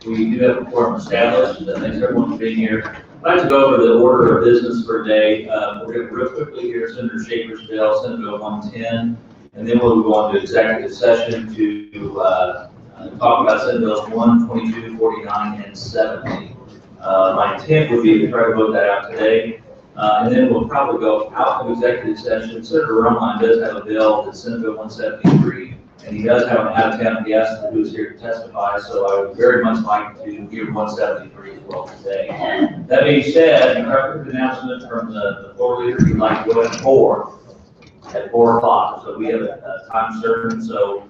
We do have a quorum established. Thanks everyone for being here. I'd like to go over the order of business for today. We're going to real quickly hear Senator Schaefer's bill, Senate Bill 110, and then we'll go on to executive session to talk about Senate Bills 1, 22, 49, and 70. My intent would be to try to vote that out today, and then we'll probably go out of executive session. Senator Romine does have a bill, that's Senate Bill 173, and he does have an out-of-town guest who is here to testify, so I would very much like to hear 173 as well today. That being said, a quick announcement from the floor leader, we'd like to go at 4 o'clock, so we have a time certain, so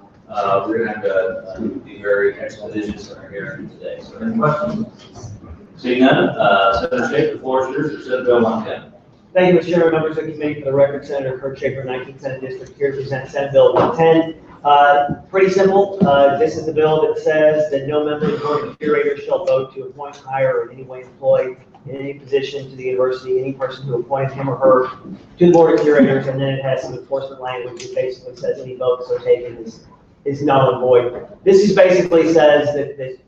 we're going to have to be very expeditious in our hearing today. So any questions? Seeing none, Senator Schaefer, the floor is yours for Senate Bill 110. Thank you, Mr. Chairman, members of the committee. For the record, Senator Kurt Schaefer, 19th Senate District, here to present Senate Bill 110. Pretty simple. This is the bill that says that no member of the Board of Curators shall vote to appoint, hire, or in any way employ in any position to the university any person who appointed him or her to the Board of Curators, and then it has some enforcement language that basically says any votes so taken is null and void. This is basically says that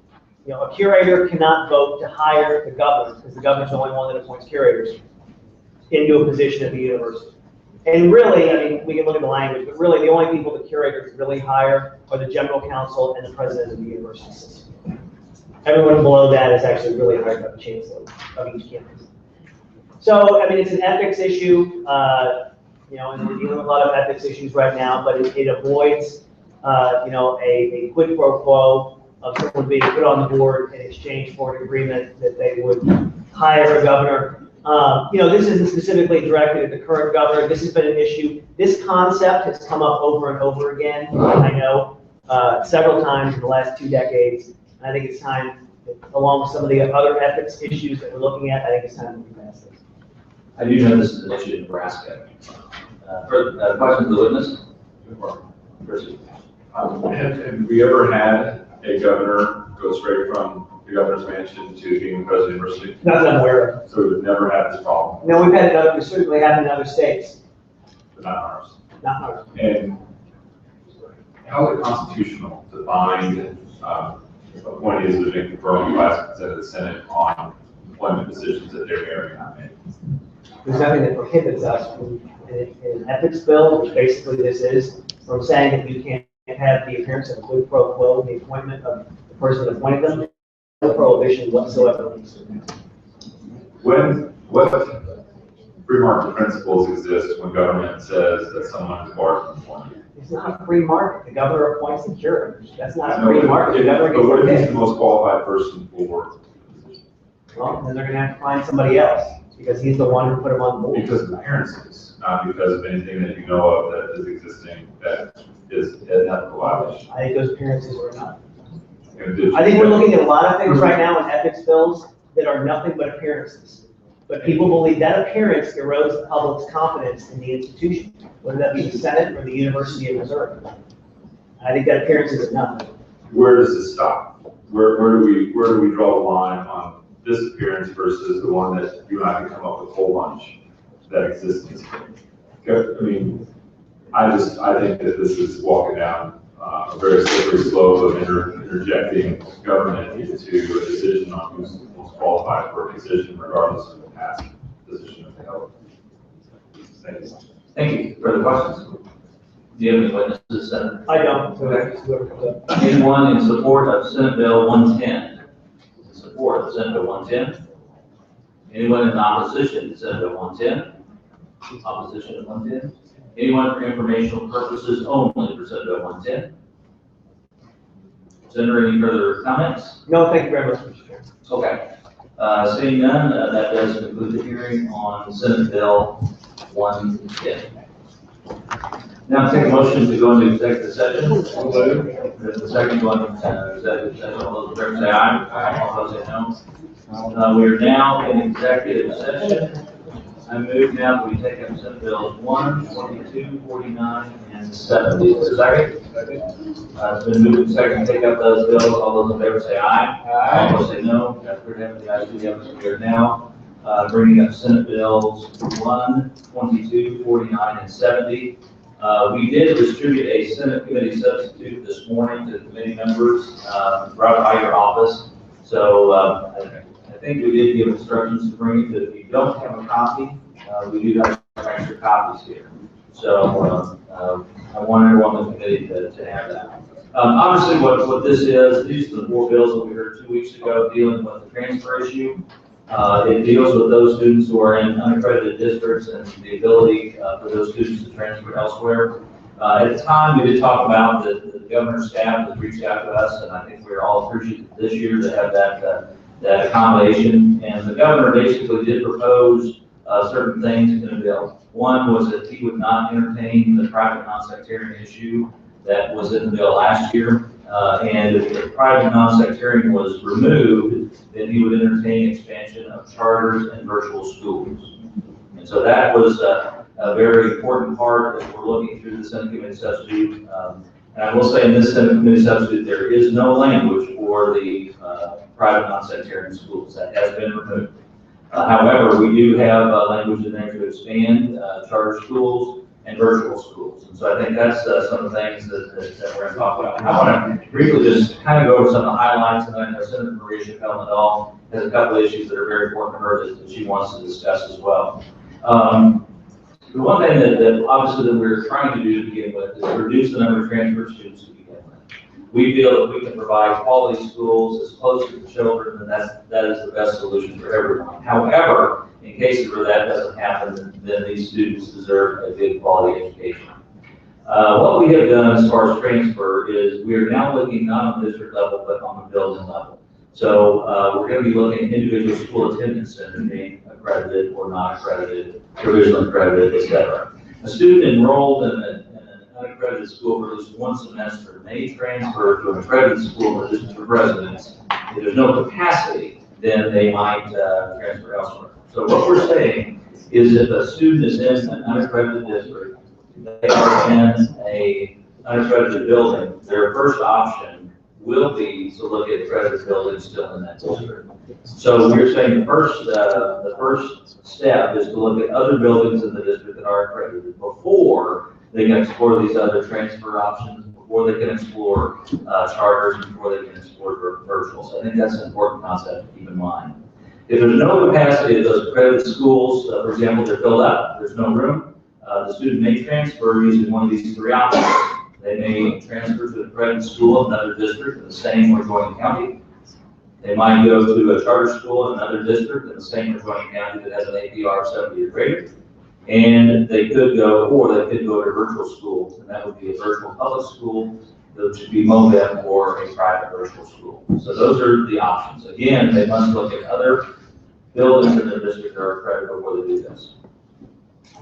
you know, a curator cannot vote to hire the governor, because the governor's the only one that appoints curators, into a position at the university. And really, I mean, we can look at the language, but really the only people the curators really hire are the general counsel and the president of the university system. Everyone below that is actually really hired by the chancellor of each campus. So, I mean, it's an ethics issue, you know, and we're dealing with a lot of ethics issues right now, but it avoids, you know, a quid pro quo of someone being put on the board in exchange for an agreement that they would hire a governor. You know, this isn't specifically directed at the current governor. This has been an issue. This concept has come up over and over again, I know, several times in the last 2 decades. And I think it's time, along with some of the other ethics issues that we're looking at, I think it's time to move past this. I do know this is an issue in Nebraska. Further questions of the witness? Have we ever had a governor go straight from the governor's mansion to being the president of the university? Not that I'm aware of. So we've never had this problem, No, we've had it other, we certainly have it in other states, but not ours. not ours. And how is it constitutional to bind appointees that have been confirmed by the Senate on employment decisions that they're very not made? There's nothing that prohibits us from, in an ethics bill, which basically this is, from saying that you can't have the appearance of a quid pro quo in the appointment of the person that appointed them. No prohibition whatsoever. What free market principles exist when government says that someone is barred from employment? It's not a free market. The governor appoints the curators. That's not a free market. The governor But what if he's gets the most qualified person for? well, then they're going to have to find somebody else because he's the one who put him on the board. Because of appearances, not because of anything that you know of that is existing that is an ethical violation. I think those appearances are enough. And I think we're looking at a lot of things right now in ethics bills that are nothing but appearances. But people believe that appearance erodes the public's confidence in the institution, whether that be the Senate or the University of Missouri. I think that appearance is enough. Where does this stop? Where do we draw the line on this appearance versus the one that you and I can come up with a whole bunch that exists in this case? I mean, I think that this is walking down a very slippery slope of interjecting government into a decision on who's most qualified for a position, regardless of the past position that they held. Thanks. Thank you. Further questions? Do you have any witnesses, Senator? I don't. So that's whoever comes up. Anyone in support of Senate Bill 110? In support of Senate Bill 110? Anyone in opposition to Senate Bill 110? Opposition to 110? Anyone for informational purposes only for Senate Bill 110? Senator, any further comments? No, thank you very much, Mr. Chairman. Okay. Seeing none, that does conclude the hearing on Senate Bill 110. Now take a motion to go into executive session. There's a second going into executive session. All those in favor say aye. All those say no. We are now in executive session. I move now that we take up Senate Bills 1, 22, 49, and 70. Is that right? It's been moved and seconded to take up those bills. All those in favor say aye. Aye. All those say no. That's for the ayes, we are now bringing up Senate Bills 1, 22, 49, and 70. We did distribute a Senate committee substitute this morning to the committee members right by your office. So I think we did give instructions to bring it, that if you don't have a copy, we do have extra copies here. So I want everyone on the committee to have that. Obviously, what this is, these are the 4 bills that we heard 2 weeks ago dealing with the transfer issue. It deals with those students who are in unaccredited districts and the ability for those students to transfer elsewhere. At the time, we did talk about the governor's staff that reached out to us, and I think we're all appreciative this year to have that accommodation. And the governor basically did propose certain things in the bill. One was that he would not entertain the private non-sectarian issue that was in the bill last year. And if the private non-sectarian was removed, then he would entertain expansion of charters and virtual schools. And so that was a very important part as we're looking through the Senate Committee substitute. And I will say in this Senate Committee substitute, there is no language for the private non-sectarian schools. That has been removed. However, we do have language in there to expand charter schools and virtual schools. And so I think that's some of the things that we're going to talk about. I want to briefly just kind of go over some of the highlights, and then Senator Maria Chappelle-Nadal has a couple of issues that are very important to her that she wants to discuss as well. The one thing that obviously that we're trying to do to begin with is reduce the number of transfer students to begin with. We feel that we can provide quality schools as close to the children, and that is the best solution for everyone. However, in cases where that doesn't happen, then these students deserve a good quality education. What we have done as far as transfer is we are now looking not on the district level, but on the building level. So we're going to be looking at individual school attendance centers being accredited or not accredited, provisionally accredited, etc. A student enrolled in an unaccredited school for at least 1 semester may transfer to an accredited school for district of residence. If there's no capacity, then they might transfer elsewhere. So what we're saying is if a student is in an unaccredited district, they are in an unaccredited building, their first option will be to look at accredited buildings still in that district. So we're saying the first step is to look at other buildings in the district that are accredited before they can explore these other transfer options, before they can explore charters, before they can explore virtuals. I think that's an important concept to keep in mind. If there's no capacity at those accredited schools, for example, they're filled up, there's no room, the student may transfer using one of these 3 options. They may transfer to an accredited school in another district in the same or adjoining county. They might go to a charter school in another district in the same or adjoining county that has an APR 70 or greater. And they could go to virtual schools, and that would be a virtual public school, that would be MOVEP, or a private virtual school. So those are the options. Again, they must look at other buildings in their district that are accredited before they do this.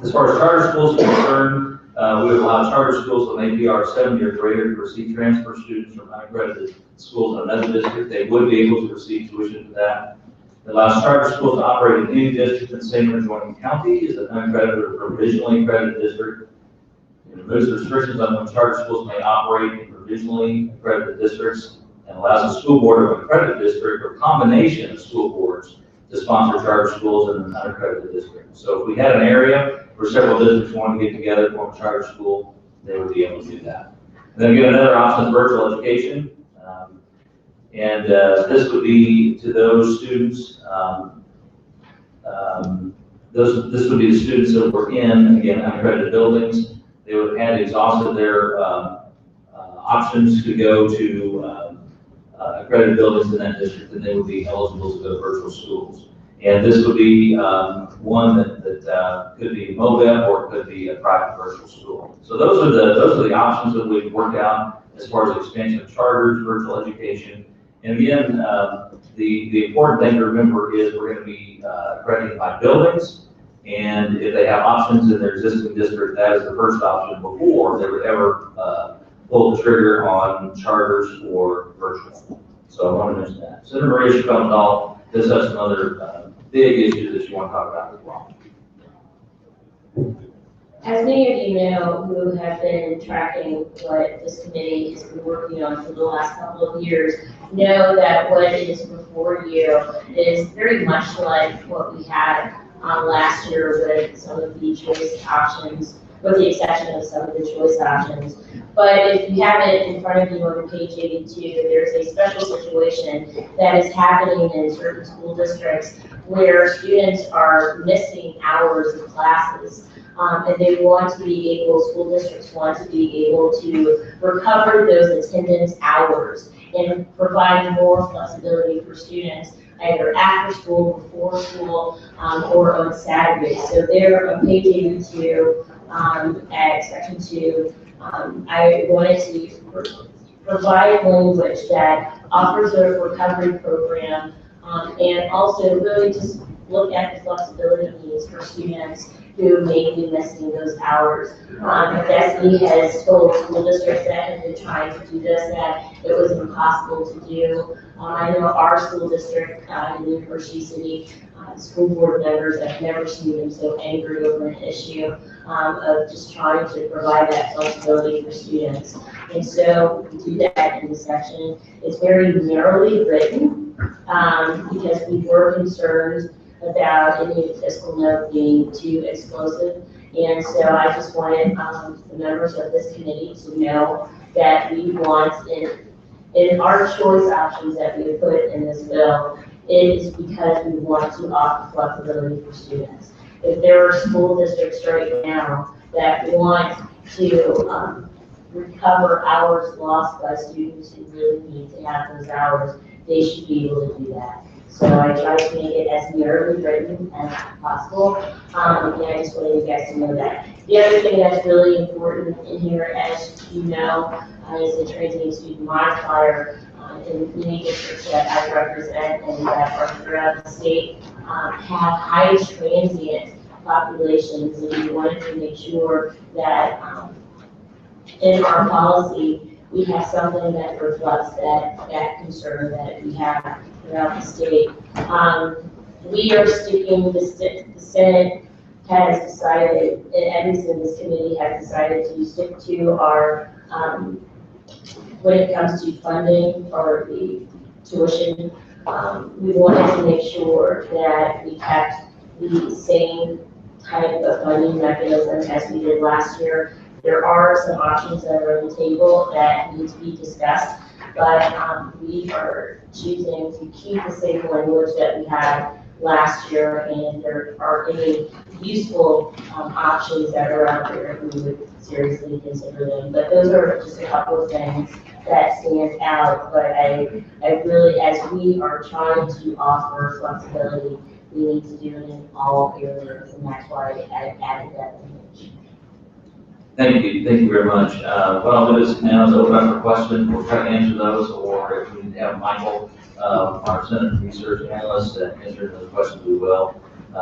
As far as charter schools are concerned, we would allow charter schools with an APR 70 or greater to receive transfer students from unaccredited schools in another district. They would be able to receive tuition for that. It allows charter schools to operate in any district in the same or adjoining county as an unaccredited or provisionally accredited district. It removes restrictions on when charter schools may operate in provisionally accredited districts, and allows the school board of an accredited district or combination of school boards to sponsor charter schools in an unaccredited district. So if we had an area where several districts wanted to get together, form a charter school, they would be able to do that. And then again, another option is virtual education. This would be to those students, this would be the students that were in, again, unaccredited buildings. They would have exhausted their options to go to accredited buildings in that district, and they would be eligible to go to virtual schools. And this would be one that could be MOVEP or it could be a private virtual school. So those are the options that we've worked out as far as expansion of charters, virtual education. And again, the important thing to remember is we're going to be accrediting by buildings. And if they have options in their existing district, that is the first option before they would ever pull the trigger on charters or virtual. So I want to mention that. Senator Maria Chappelle-Nadal does have some other big issues that you want to talk about as well. As many of you know who have been tracking what this committee has been working on for the last couple of years, know that what is before you is very much like what we had last year with some of the choice options, with the exception of some of the choice options. But if you have it in front of you on page 82, there's a special situation that is happening in certain school districts where students are missing hours of classes. And they want to be able, school districts want to be able to recover those attendance hours and provide more flexibility for students, either after school, before school, or on Saturdays. So there on page 82, at section 2, I wanted to provide language that offers a recovery program, and also really just look at the flexibility needs for students who may be missing those hours. Destiny has told school districts that have been trying to do this, that it was impossible to do. I know our school district in Hershey City, school board members, I've never seen them so angry over an issue of just trying to provide that flexibility for students. And so we do that in the section. It's very narrowly written because we were concerned about any fiscal note being too explosive. And so I just wanted the members of this committee to know that we want, in our choice options that we have put in this bill, it is because we want to offer flexibility for students. If there are school districts right now that want to recover hours lost by students who really need to have those hours, they should be able to do that. So I tried to make it as narrowly written as possible, and I just wanted you guys to know that. The other thing that's really important in here, as you know, is the transient student modifier in many districts that I represent and that are throughout the state have high transient populations, and we wanted to make sure that in our policy we have something that reflects that concern that we have throughout the state. We are sticking, the Senate has decided, and at least in this committee has decided to stick to our, when it comes to funding or the tuition, we wanted to make sure that we kept the same type of funding mechanism as we did last year. There are some options that are on the table that need to be discussed, but we are choosing to keep the same language that we had last year, and if there are any useful options that are out there, we would seriously consider them. But those are just a couple of things that stand out, but I really, as we are trying to offer flexibility, we need to do it in all areas, and that's why I added that language. Thank you very much. What I'll do is now is open up for questions. We'll try to answer those, or if we need to have Michael, our Senate research analyst, answer those questions, we will.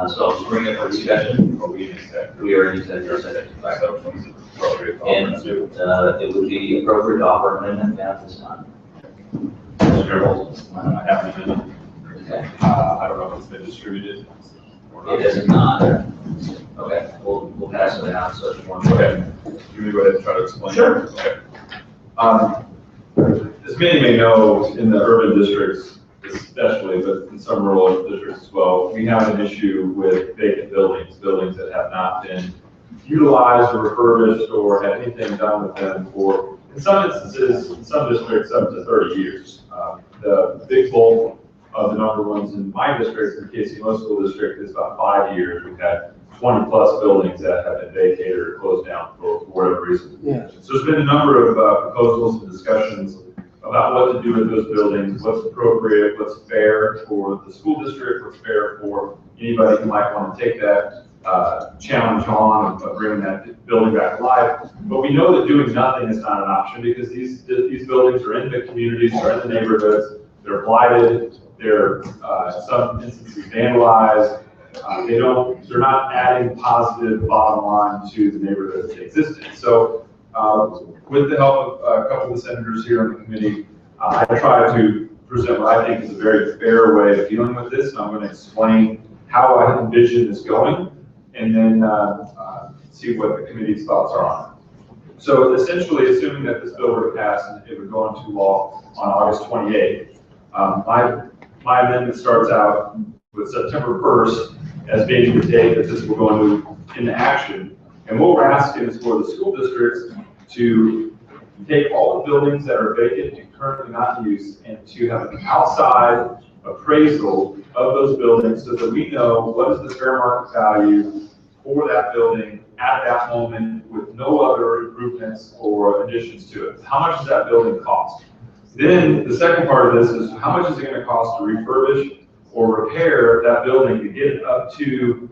So I'll just bring it for discussion. We are in executive session. And it would be appropriate to offer an amendment at this time. I have an amendment. Okay. I don't know if it's been distributed or not. It is not. Okay, we'll pass it out, so if you want to. Okay, you may go ahead and try to explain. Sure. Okay. As many may know, in the urban districts especially, but in some rural districts as well, we have an issue with vacant buildings that have not been utilized or refurbished or had anything done with them for, in some instances, in some districts, up to 30 years. The big bulk of the number ones in my district, in the KC School District, is about 5 years. We've had 20 plus buildings that have been vacated or closed down for whatever reason. Yeah. So there's been a number of proposals and discussions about what to do with those buildings, what's appropriate, what's fair for the school district, what's fair for anybody who might want to take that challenge on of bringing that building back to life. But we know that doing nothing is not an option, because these buildings are in the communities, they're in the neighborhoods, they're blighted, they're in some instances vandalized. They're not adding positive bottom line to the neighborhoods that exist in. So with the help of a couple of the senators here on the committee, I try to present what I think is a very fair way of dealing with this. And I'm going to explain how I envision this going, and then see what the committee's thoughts are on it. So essentially, assuming that this bill were to pass and it would go into law on August 28th, my amendment starts out with September 1st as being the date that this will go into action. And what we're asking is for the school districts to You take all the buildings that are vacant and currently not in use, and to have an outside appraisal of those buildings so that we know what is the fair market value for that building at that moment with no other improvements or additions to it. How much does that building cost? Then the second part of this is how much is it going to cost to refurbish or repair that building to get it up to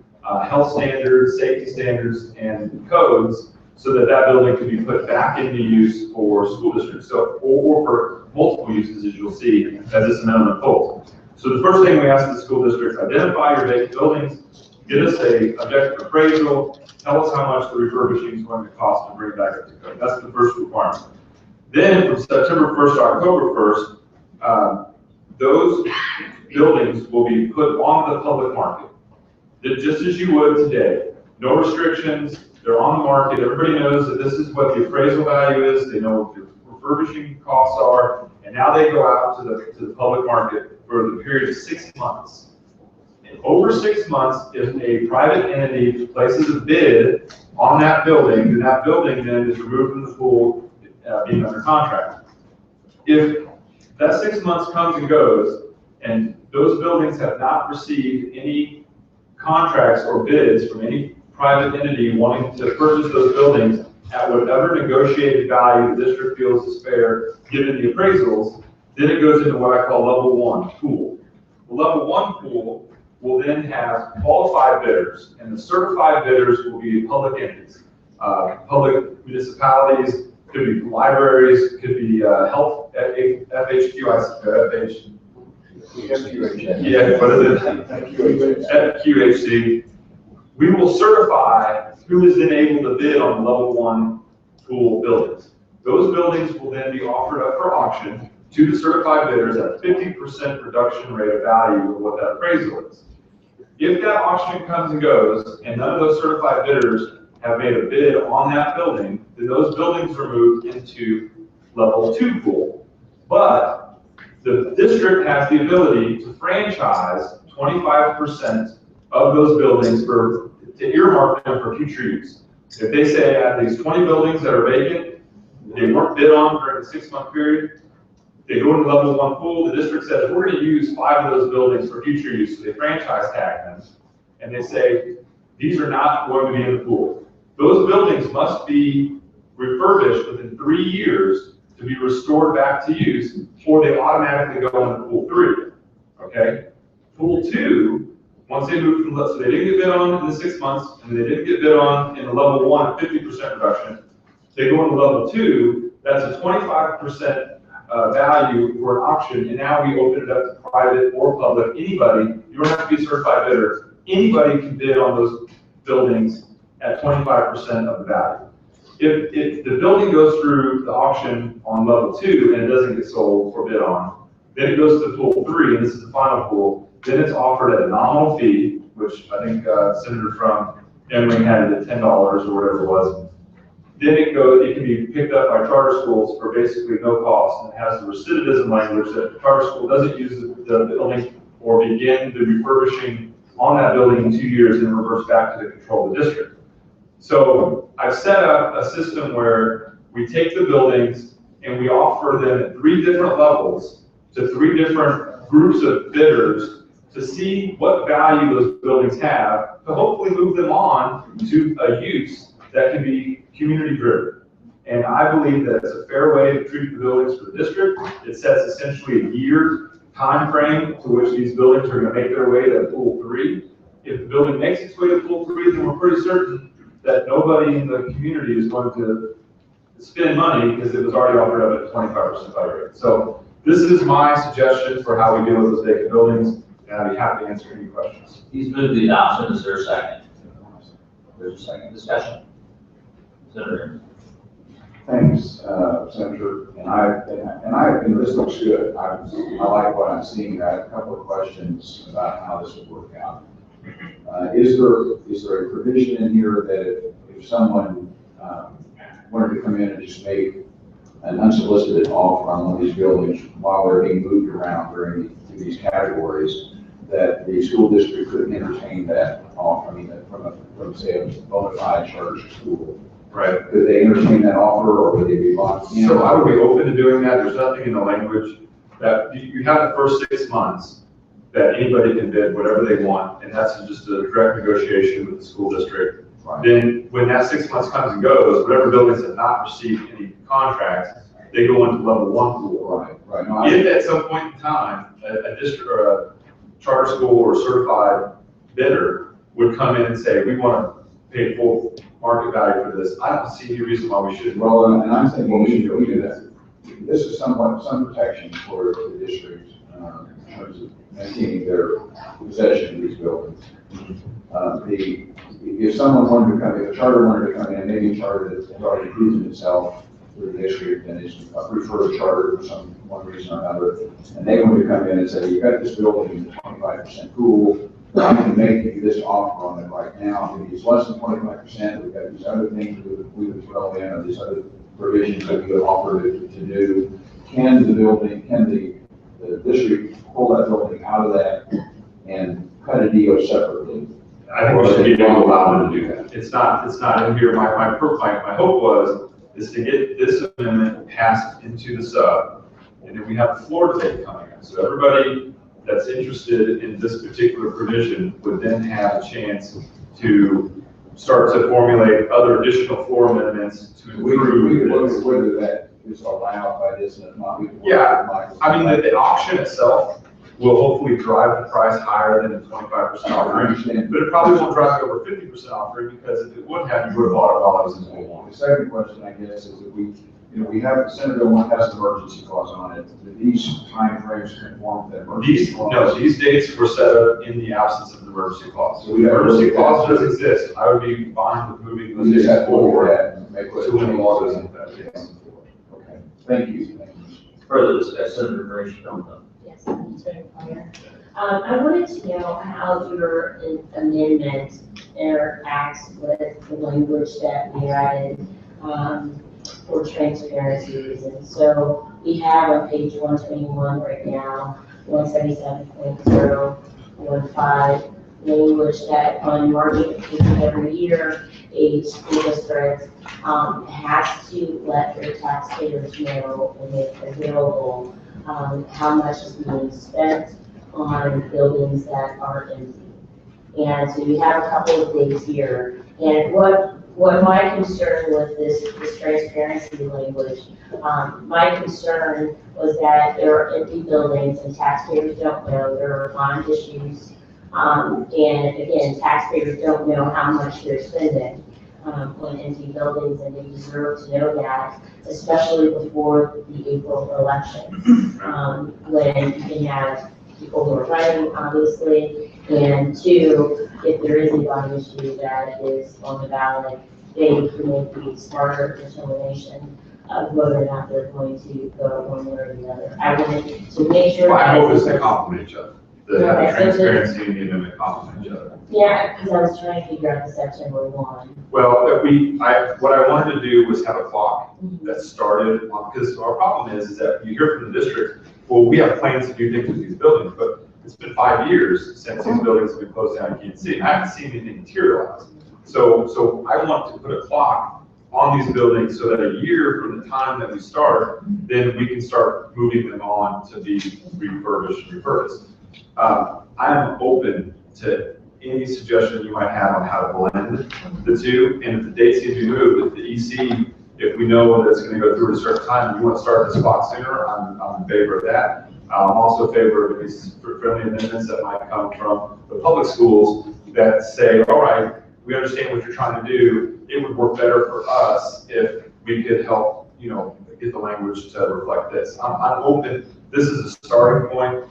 health standards, safety standards, and codes so that that building can be put back into use for school districts, so, or for multiple uses, as you'll see as this amendment unfolds. So the first thing we ask the school districts, identify your vacant buildings, get us a objective appraisal, tell us how much the refurbishing is going to cost to bring it back up to code. That's the first requirement. Then from September 1st to October 1st, those buildings will be put on the public market, just as you would today. No restrictions, they're on the market, everybody knows that this is what the appraisal value is, they know what the refurbishing costs are, and now they go out to the public market for the period of 6 months. And over 6 months, if a private entity places a bid on that building, then that building then is removed from the pool, being under contract. If that 6 months comes and goes, and those buildings have not received any contracts or bids from any private entity wanting to purchase those buildings at whatever negotiated value the district feels is fair, given the appraisals, then it goes into what I call level 1 pool. The level 1 pool will then have qualified bidders, and the certified bidders will be public entities, public municipalities, could be libraries, could be health, FHQ, yeah, what is it? FQHC. We will certify who is then able to bid on level 1 pool buildings. Those buildings will then be offered up for auction to the certified bidders at a 50% reduction rate of value of what that appraisal is. If that auction comes and goes, and none of those certified bidders have made a bid on that building, then those buildings are moved into level 2 pool. But the district has the ability to franchise 25% of those buildings to earmark them for future use. If they say I have these 20 buildings that are vacant, they weren't bid on during the 6-month period, they go into level 1 pool, the district says, we're going to use 5 of those buildings for future use. So they franchise tag them, and they say, these are not going to be in the pool. Those buildings must be refurbished within 3 years to be restored back to use, or they automatically go into pool 3, okay? Pool 2, once they move from, so they didn't get bid on in the 6 months, and they didn't get bid on in the level 1 at 50% reduction, they go into level 2, that's a 25% value for an auction, and now we open it up to private or public, anybody, you don't have to be a certified bidder, anybody can bid on those buildings at 25% of the value. If the building goes through the auction on level 2 and it doesn't get sold or bid on, then it goes to pool 3, and this is the final pool, then it's offered at a nominal fee, which I think Senator from Emory had it at $10 or whatever it was. Then it can be picked up by charter schools for basically no cost, and it has the recidivism language that the charter school doesn't use the building or begin the refurbishing on that building in 2 years and reverts back to the control of the district. So I've set up a system where we take the buildings and we offer them at 3 different levels to 3 different groups of bidders to see what value those buildings have, to hopefully move them on to a use that can be community driven. And I believe that it's a fair way to treat the buildings for the district. It sets essentially a year time frame to which these buildings are going to make their way to pool 3. If the building makes its way to pool 3, then we're pretty certain that nobody in the community is going to spend money because it was already offered up at 25% value rate. So this is my suggestion for how we deal with those vacant buildings, and I'd be happy to answer any questions. He's moved the adoption. Is there a second? There's a second discussion. Senator. Thanks, Senator. And this looks good. I like what I'm seeing. I have a couple of questions about how this will work out. Is there a provision in here that if someone wanted to come in and just make an unsolicited offer on one of these buildings while they're being moved around during these categories, that the school district could entertain that offer? I mean, from say a bona fide charter school Right. Could they entertain that offer, or would they be locked in? So I would be open to doing that. There's nothing in the language that you have the first 6 months that anybody can bid whatever they want, and that's just a direct negotiation with the school district. Right. Then when that 6 months comes and goes, whatever buildings have not received any contracts, they go into level 1 pool. Right, right. No, I- If at some point in time, a district or a charter school or certified bidder would come in and say, we want to pay full market value for this, I don't see any reason why we shouldn't. Well, and I'm thinking we should do that. This is somewhat, some protection for the district, in terms of maintaining their possession of these buildings. If someone wanted to come, if a charter wanted to come in, maybe a charter that's already proven itself for the district and is a preferred charter for some, one reason or another, and they wanted to come in and say, you've got this building, 25% cool, I'm gonna make you this offer on it right now, maybe it's less than 25%, we've got these other things we would throw in, or these other provisions that we could offer to do. Can the district pull that building out of that and cut a deal separately? I think we should be able to allow them to do that. It's not in here. My hope is to get this amendment passed into the sub, and then we have a floor debate coming up. So everybody that's interested in this particular provision would then have a chance to start to formulate other additional floor amendments to We could improve look this. at whether that is allowed by this and if not. We could work Yeah. with Michael. I mean, the auction itself will hopefully drive the price higher than the 25% I offering, understand. but it probably won't drive it over 50% offering, because if it would have, you would have bought it while it was in full one. The second question, I guess, is that we have, Senate Bill 1 has an emergency clause on it. Do these timeframes conform to that emergency clause? These dates were set up in the absence of an emergency clause. So So the emergency clause does exist. I would be fine with moving We those just dates have to look forward at that and make what. to when the law doesn't affect it. Okay, thank you. Further discussion, Senator Green, Shelton. Yes, Mr. Fire. I wanted to know how your amendment interacts with the language that we added, for transparency reasons. So we have on page 121 right now, 177.015, language that on March 15th every year, a school district has to let their taxpayers know and make available how much is being spent on buildings that are empty. And so you have a couple of things here. And what my concern with this transparency language, my concern was that there are empty buildings and taxpayers don't know, there are bond issues. And again, taxpayers don't know how much they're spending on empty buildings, and they deserve to know that, especially before the April election. When you can have people who are running, obviously, and two, if there is a bond issue that is on the ballot, they can make the smarter determination of whether or not they're going to go one way or the other. I wanted to make sure. My hope is that- to complement each other, the Okay, so transparency and the amendment complement each other. Yeah, because I was trying to figure out the September 1. Well, what I wanted to do was have a clock that started on, because our problem is that you hear from the district, well, we have plans to do things with these buildings, but it's been 5 years since these buildings have been closed down, you can't see, I haven't seen anything materialize. So I want to put a clock on these buildings so that a year from the time that we start, then we can start moving them on to be refurbished and repurposed. I'm open to any suggestion you might have on how to blend the two, and if the dates need to be moved, if the EC, if we know that it's going to go through at a certain time, and you want to start this clock sooner, I'm in favor of that. I'm also in favor of these friendly amendments that might come from the public schools that say, all right, we understand what you're trying to do. It would work better for us if we could help, get the language to reflect this. I'm open. This is a starting point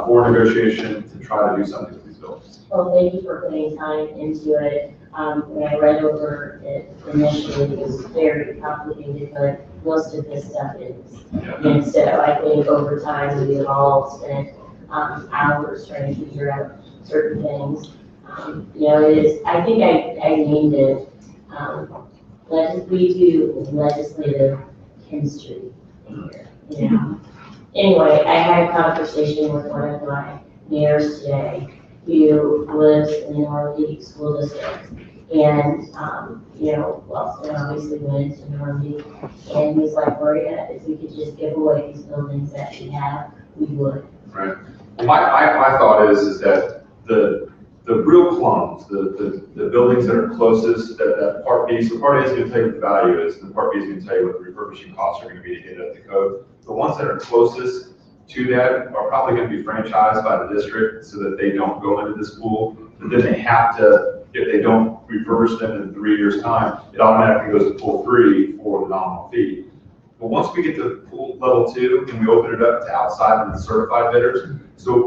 for negotiation to try to do something with these buildings. Well, thank you for putting time into it. When I read over it initially, it was very complicated, but most of this stuff is. Yeah. And so I think over time, we have all spent hours trying to figure out certain things. It is, I think I named it, we do legislative chemistry here, Anyway, I had a conversation with one of my mayors today who lives in the North Peak School District. And, Austin obviously went into Normandy, and he's like, Maria, if we could just give away these buildings that we have, we would. Right. Well, my thought is that the real plums, the buildings that are closest, that part B, so part A is gonna tell you what the value is, and part B is gonna tell you what the refurbishing costs are gonna be to get it up to code. The ones that are closest to that are probably gonna be franchised by the district so that they don't go into this pool. But then they have to, if they don't refurbish them in 3 years' time, it automatically goes to pool 3 for the nominal fee. But once we get to pool level 2 and we open it up to outside and the certified bidders, so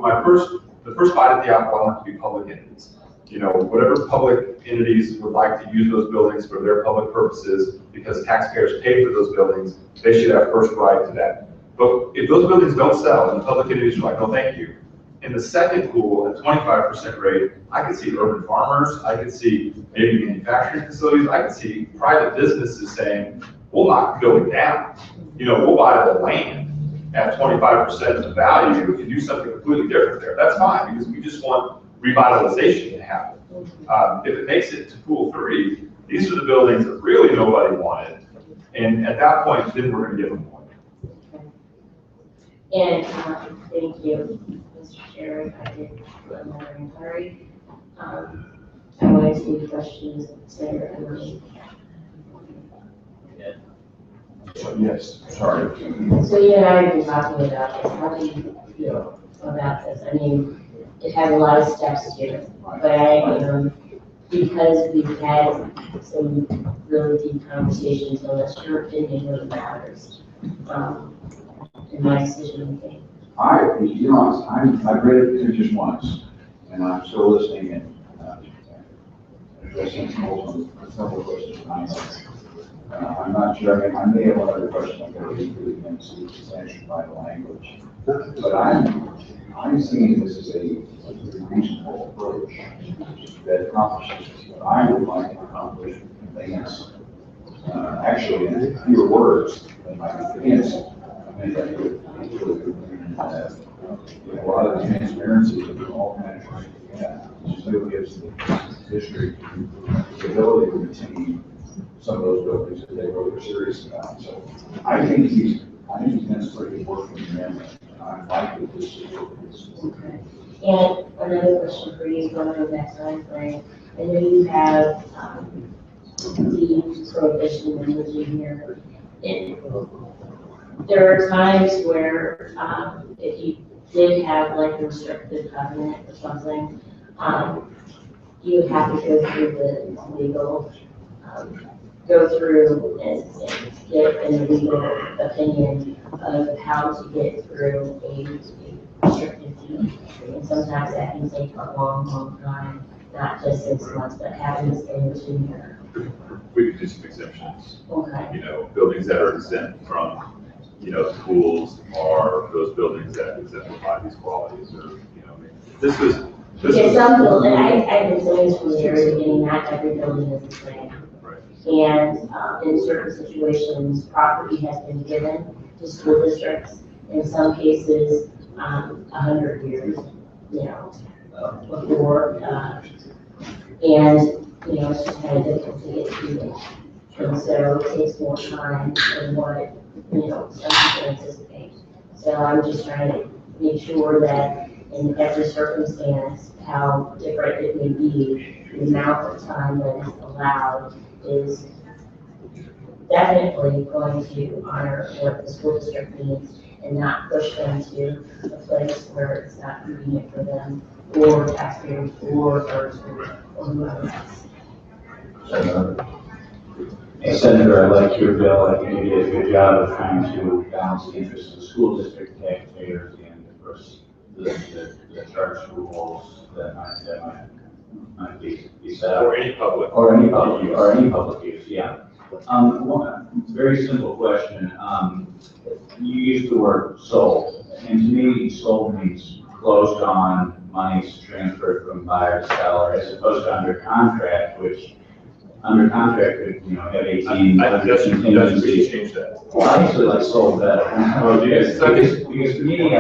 the first bite at the apple, I want it to be public entities. Whatever public entities would like to use those buildings for their public purposes, because taxpayers pay for those buildings, they should have first right to that. But if those buildings don't sell and the public entities are like, no, thank you. In the second pool, at 25% rate, I could see urban farmers, I could see maybe manufacturing facilities, I could see private businesses saying, we'll knock the building down. We'll buy the land at 25% of the value and do something completely different there. That's fine, because we just want revitalization to happen. If it makes it to pool 3, these are the buildings that really nobody wanted. And at that point, then we're gonna give them one. And, thank you, Mr. Chair, I did put another inquiry. I wanted to see questions, Senator Emily. Yes, sorry. So you and I have been talking about this, how do you feel about this? I mean, it has a lot of steps to it, but because we've had some really deep conversations, unless your opinion really matters, in my decision making. I've read it just once, and I'm still listening and addressing several questions. I'm not sure, I may have one other question I'm going to read through again, see if it's answered by the language. But I'm seeing this as a reasonable approach that accomplishes what I would like to accomplish in conveyance. Actually, in fewer words than my conveyance. I think that would include a lot of the transparency that we're all kind of trying to get. It still gives the district the ability to retain some of those buildings that they were serious about. So I think he's necessarily working in them, and I like that this is Okay. And another question for you, going to that time frame. I know you have the prohibition language in here. There are times where if you did have like a restrictive covenant or something, you would have to go through the legal, go through and get a legal opinion of how to get through a restricted deed. And sometimes that can take a long, long time, not just 6 months, but having this language in here. We could do some exemptions. Okay. Buildings that are exempt from, schools are those buildings that exemplify these qualities, or, Because some buildings, I've been saying from the very beginning, not every building is the same. Right. And in certain situations, property has been given to school districts. In some cases, 100 years, before. And, it's just kind of difficult to get through it. And so it takes more time than what, some people anticipate. So I'm just trying to make sure that in every circumstance, how different it may be, the amount of time that is allowed is definitely going to honor what the school district needs and not push them to a place where it's not convenient for them or taxpayers or whoever else. Senator, I like your bill. I think you did a good job of trying to balance the interests of the school district taxpayers and, of course, the charter schools that might be set up. Or any public. Or any public use, yeah. One very simple question. You used the word sold, and to me, sold means closed on, money's transferred from buyer to seller, as opposed to under contract, which under contract could, have 18. I think we should change that. Well, I actually like sold better. Oh, yes. Because to me,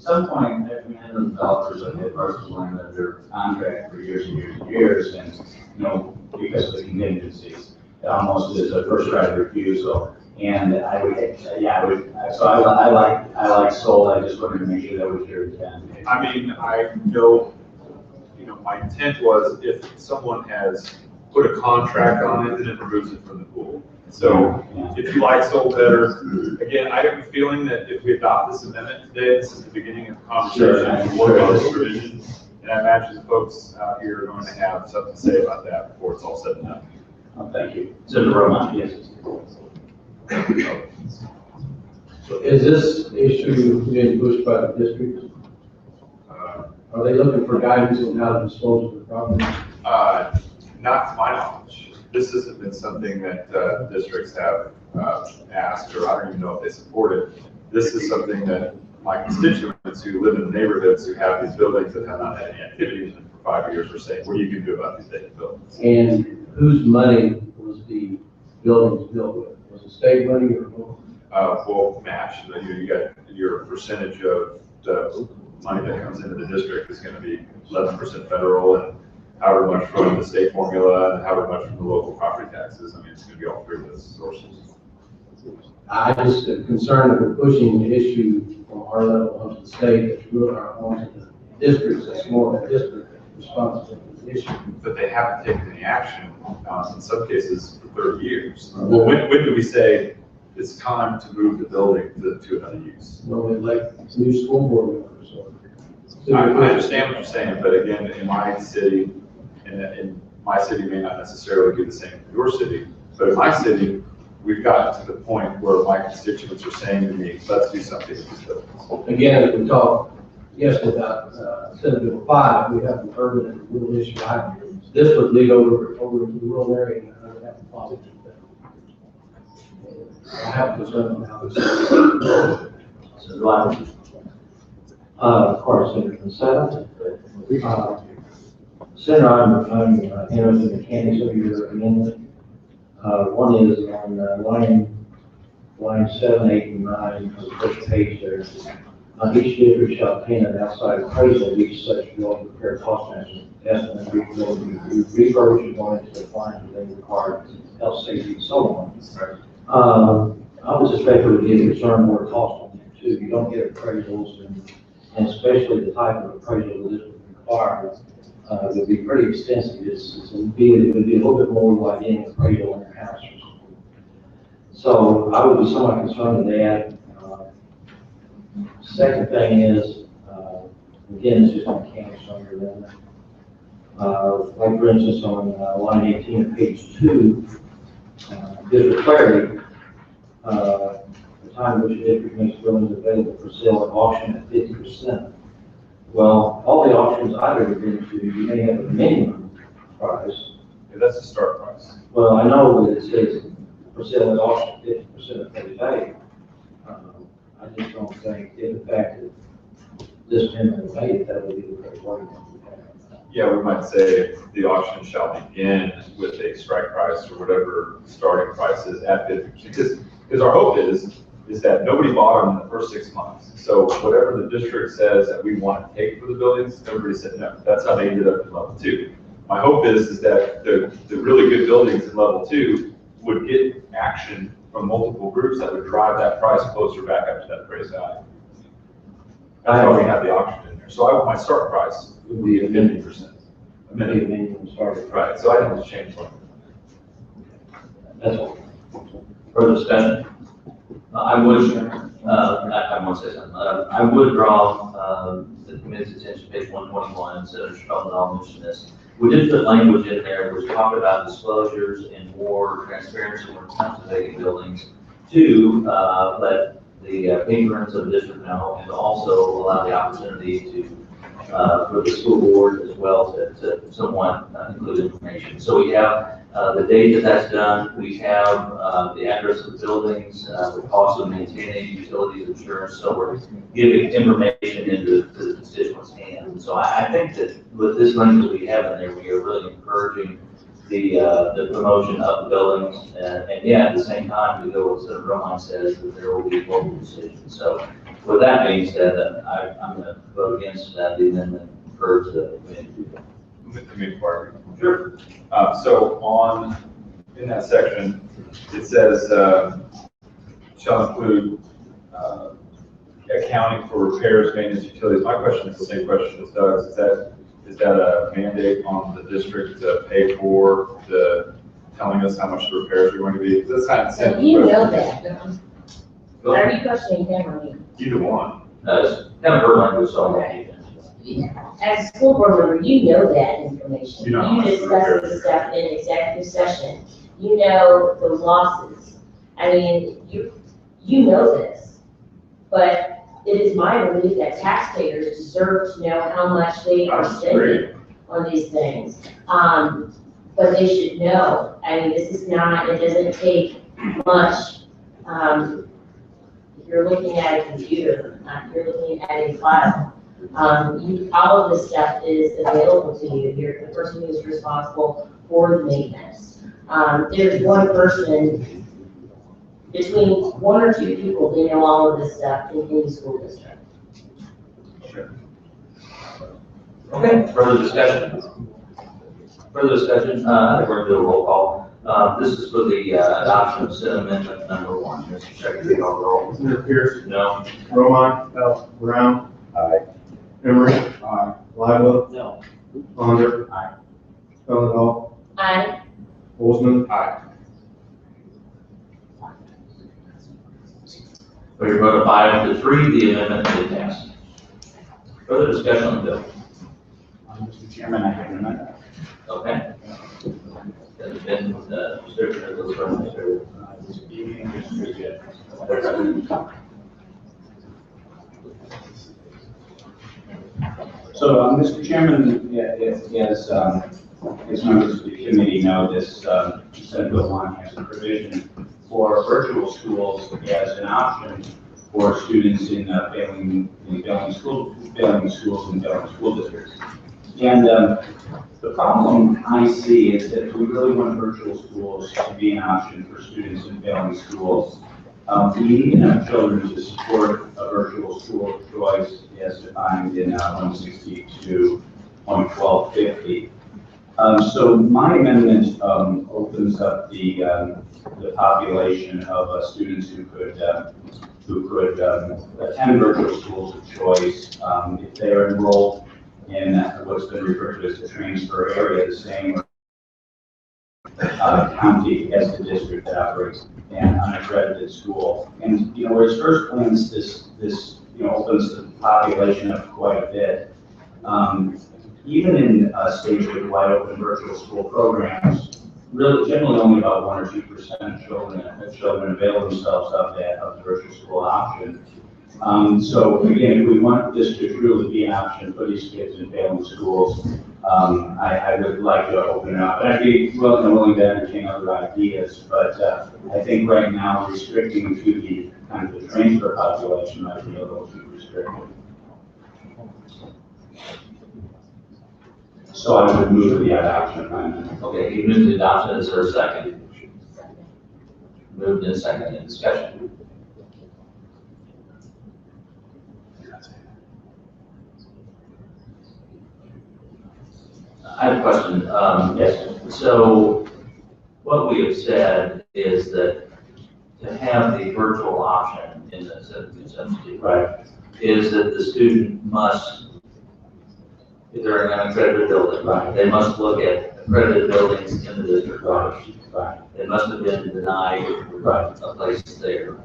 some point, I mean, I know developers have had parcels land under contract for years and years and years, and, you know, because of the contingencies, it almost is a first right of refusal. And I would, so I like Soul, I just wanted to make sure that was your intent. I mean, I know, you know, my intent was if someone has put a contract on it, then it removes it from the pool. So if you like Soul better, again, I have a feeling that if we adopt this amendment today, this is the beginning of the conversation and work on this provision. And I imagine the folks out here are going to have something to say about that before it's all said and done. Oh, thank you. Senator Roman, yes. So is this issue being pushed by the district? Are they looking for guidance on how to dispose of the property? Not to my knowledge. This hasn't been something that districts have asked, or I don't even know if they support it. This is something that my constituents who live in the neighborhoods who have these buildings that have not had any activity in them for 5 years are saying, what are you going to do about these vacant buildings? And whose money was the buildings built with? Was it state money or local? Well, match, you got your percentage of the money that comes into the district is going to be 11% federal and however much from the state formula and however much from the local property taxes. I mean, it's going to be all three of those sources. I just am concerned that we're pushing the issue from our level onto the state, that's really onto the districts, that's more of a district responsible for the issue. But they haven't taken any action, in some cases, for 30 years. Well, when do we say it's time to move the building to another use? Well, we elect new school board members, so. I understand what you're saying, but again, in my city, and my city may not necessarily be the same as your city, but in my city, we've gotten to the point where my constituents are saying to me, let's do something with these buildings. Again, as we talked yesterday about Senate Bill 5, we have an urban and rural issue. This would lead over to the rural area, and I would have to follow it. I have concern on how this. So do I. Of course, Senator Consetta. Senator, I'm interested in the mechanics of your amendment. One is on line 7, 8, and 9 on the first page there. Each district shall obtain an outside appraisal of each such building, prepare cost estimate, refurbished one to define the required health, safety, and so on. I would suspect there would be a concern more cost on that too. You don't get appraisals, and especially the type of appraisal that this would require would be pretty extensive. It would be a little bit more like getting an appraisal on your house or something. So I would be somewhat concerned with that. Second thing is, again, it's just on mechanics on your amendment. Like for instance, on line 18 of page 2, just for clarity, the time which a district makes buildings available for sale at auction at 50%. Well, all the auctions I've ever been to, you may have a minimum price. Yeah, that's the start price. Well, I know that it says for sale at auction 50% of face value. I just don't think, if in fact that this amendment was made, that would be the correct wording. Yeah, we might say the auction shall begin with a strike price or whatever starting price is at 50%. Because our hope is that nobody bought them in the first 6 months. So whatever the district says that we want to take for the buildings, everybody said no. That's how they ended up in level 2. My hope is that the really good buildings in level 2 would get action from multiple groups that would drive that price closer back up to that appraised value. That's why we have the auction in there. So my start price would be 50%. A minimum. Minimum starting. Right, so I didn't change one. That's all. Further discussion? I would, I want to say something. I would draw the committee's attention to page 121, Senator Stromdahl mentioned this. We did put language in there which talked about disclosures and more transparency when it comes to vacant buildings to let the patrons of the district know, and also allow the opportunity to for the school board as well to somewhat include information. So we have the date that's done, we have the address of the buildings, the cost of maintaining utilities, insurance, so we're giving information into the constituents' hands. So I think that with this language that we have in there, we are really encouraging the promotion of the buildings, and yeah, at the same time, we go what Senator Romine says, that there will be local decisions. So With that being said, I'm gonna vote against that, the amendment for the community. Sure. So in that section, it says, shall include, accounting for repairs, maintenance, utilities. My question is the same question as Doug's. Is that a mandate on the district to pay for telling us how much the repairs are going to be? That's not So incentive. you know that. Are you questioning him or me? Either one. It's kind of burden with so many. As a school board member, you know that information. You know how much You the discuss repairs this stuff in executive session. You know the losses. I mean, you know this. But it is my belief that taxpayers deserve to know how much they are spending on these things. But they should know. I mean, this is not, it doesn't take much. If you're looking at a computer, if you're looking at a file, all of this stuff is available to you. You're the person who's responsible for the maintenance. There's one person, between one or two people, they know all of this stuff in any school district. Okay, further discussion? Further discussion, I think we're gonna do a roll call. This is for the adoption of Senate Amendment number 1. Mr. Secretary, call the roll. Senator Pierce, No. Romine, Brown. Aye. Emery, Aye. Lidwell, No. Ponder. Aye. Ellenall, I, Olsman. Aye. For your vote of 5-3, the amendment is passed. Further discussion on the bill? Mr. Chairman, I have an amendment. Okay. Has been, description of those from Mr. So, Mr. Chairman, as members of the committee know, this Senate Bill 1 has a provision for virtual schools as an option for students in failing schools and failing school districts. And the problem I see is that if we really want virtual schools to be an option for students in failing schools, we need enough children to support a virtual school choice as defined in 162.1250. So my amendment opens up the population of students who could attend virtual schools of choice if they are enrolled in what's been referred to as the transfer area, the same county as the district that operates an unaccredited school. And where it's first glance, this opens the population up quite a bit. Even in states with wide open virtual school programs, really generally only about 1 or 2% of children avail themselves of the virtual school option. So again, if we want this to truly be an option for these kids in failing schools, I would like to open it up. And I'd be willing to entertain other ideas, but I think right now restricting to the kind of the transfer population might be a little too restrictive. So I would move to the adoption amendment. Okay, you moved the adoption, is there a second? Moved in second, in discussion. I have a question. Yes. So what we have said is that to have the virtual option in the substitute, Right. is that the student must, if they're in an accredited building, Right. they must look at accredited buildings in the district. Right. They must have been denied Right. a place there.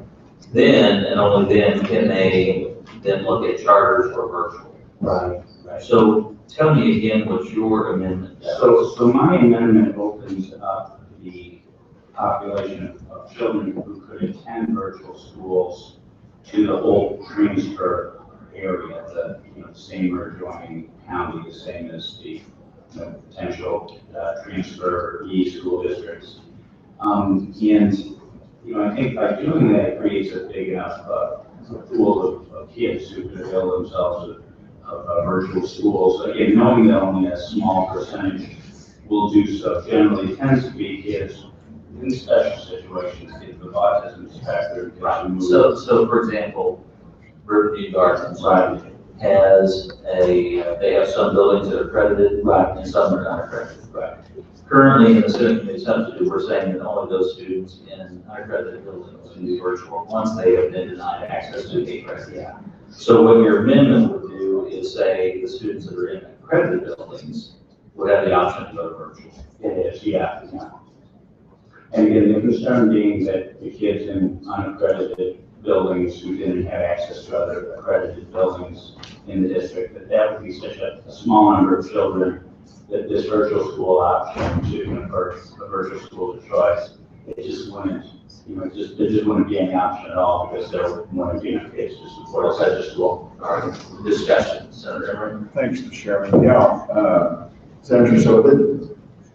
Then, and only then, can they then look at charters or virtual. Right. Right. So tell me again what your amendment does. So my amendment opens up the population of children who could attend virtual schools to the whole transfer area, the same or adjoining county, the same as the potential transfer school districts. And I think by doing that, it creates a big enough pool of kids who could avail themselves of virtual schools. Again, knowing that only a small percentage will do so. Generally, it tends to be kids in special situations, kids with autism spectrum. So for example, Riverview Gardens, right, has they have some buildings that are accredited, right, and some are not accredited, right. Currently, in the Senate Committee substitute, we're saying that only those students in unaccredited buildings can do virtual once they have been denied access to the accredited. Yeah. So what your amendment would do is say the students that are in accredited buildings would have the option to go virtual. It is, yeah. And again, the concern being that the kids in unaccredited buildings who didn't have access to other accredited buildings in the district, that would be such a small number of children that this virtual school option to convert a virtual school to choice, it just wouldn't, there just wouldn't be any option at all because there wouldn't be enough kids to support such a school. All right, discussion, Senator Emery. Thanks, Mr. Chairman. Yeah, Senator, so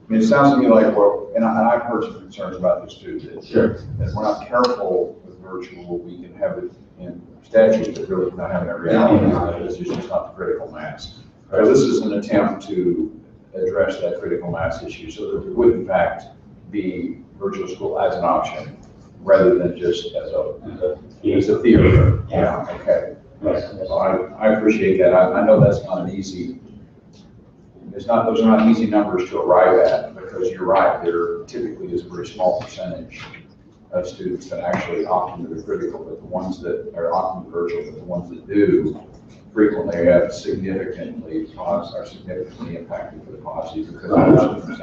it sounds to me like, well, and I've heard some concerns about this too, that if we're not careful with virtual, we can have it in statute, but really not having a reality on it, it's just not the critical mass. So this is an attempt to address that critical mass issue so that there would in fact be virtual school as an option rather than just as a theory. Yeah, okay. So I appreciate that. I know that's not an easy, those are not easy numbers to arrive at because you're right, there typically is a very small percentage of students that actually opt into the critical, but the ones that are opting virtual, but the ones that do frequently have significantly impacted for the positive.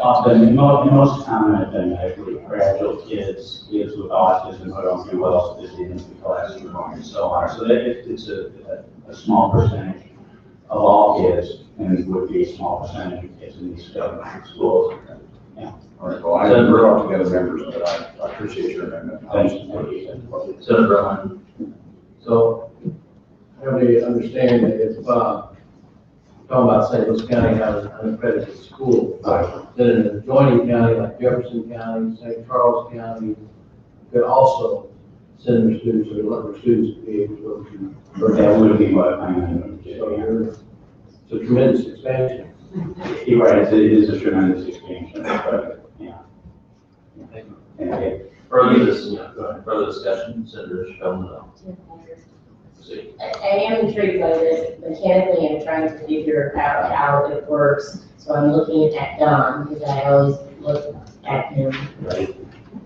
Often, the most common have been medically fragile kids, kids with autism who don't do well with the classroom and so on. So that it's a small percentage of all kids, and it would be a small percentage of kids in these government schools. Yeah. All right, well, we're all together members, but I appreciate your amendment. Thank you. Senator Berlin. So, everybody understand that if, talking about St. Louis County has an unaccredited school, then an adjoining county like Jefferson County, St. Charles County could also send their students or let their students be able to go to. But that would be what I'm going to do. It's a tremendous expansion. You're right, it is a tremendous expansion, but, yeah. And Further discussion, Senator Sheldon. I am intrigued by this. Mechanically, I'm trying to figure out how it works. So I'm looking at Don, because I always look at him. Right.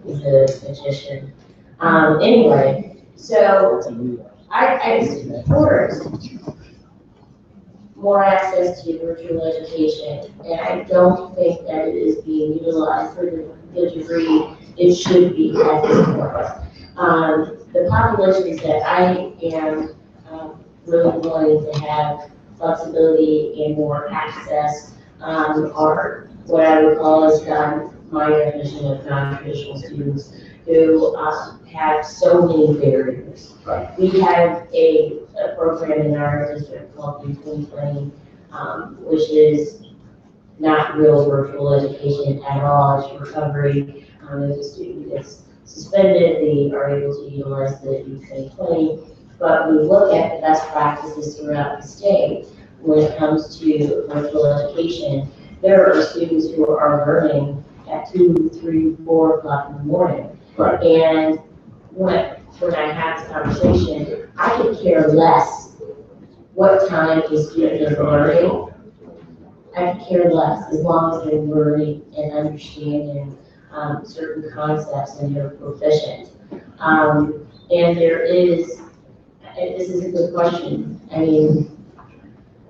He's a magician. Anyway, so I support more access to virtual education, and I don't think that it is being utilized for the degree it should be at this point. The populations that I am really wanting to have flexibility and more access are what I would call as my definition of non-traditional students who have so many barriers. Right. We have a program in our district called U2020, which is not real virtual education at all. It's recovery. If a student gets suspended, they are able to utilize the U2020. But we look at the best practices throughout the state when it comes to virtual education. There are students who are learning at 2, 3, 4 o'clock in the morning. Right. And when I have this conversation, I could care less what time a student is learning. I could care less as long as they're learning and understanding certain concepts and they're proficient. And there is, and this is a good question. I mean,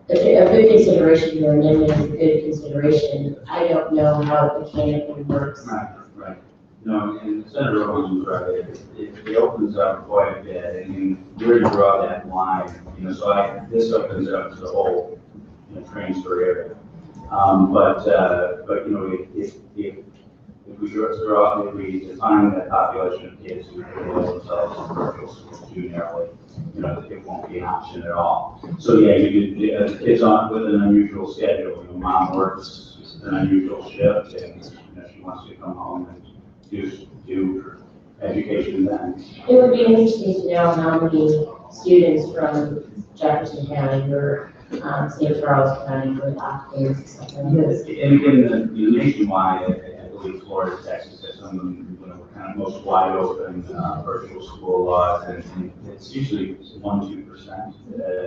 a good consideration for amendment is a good consideration. I don't know how it mechanically works. Right. No, and Senator Owens was right. It opens up quite a bit, and where to draw that line, so this opens up to the whole, transfer area. But if we define that population of kids who enroll themselves in virtual schools too narrowly, it won't be an option at all. So yeah, the kids with an unusual schedule. Mom works an unusual shift, and she wants to come home and do education then. It would be interesting to know how many students from Jefferson County or St. Charles County would opt in to something like this. And again, the nationwide, I believe Florida, Texas, has some of them, we're kind most wide open, virtual school laws, and it's usually 1-2%.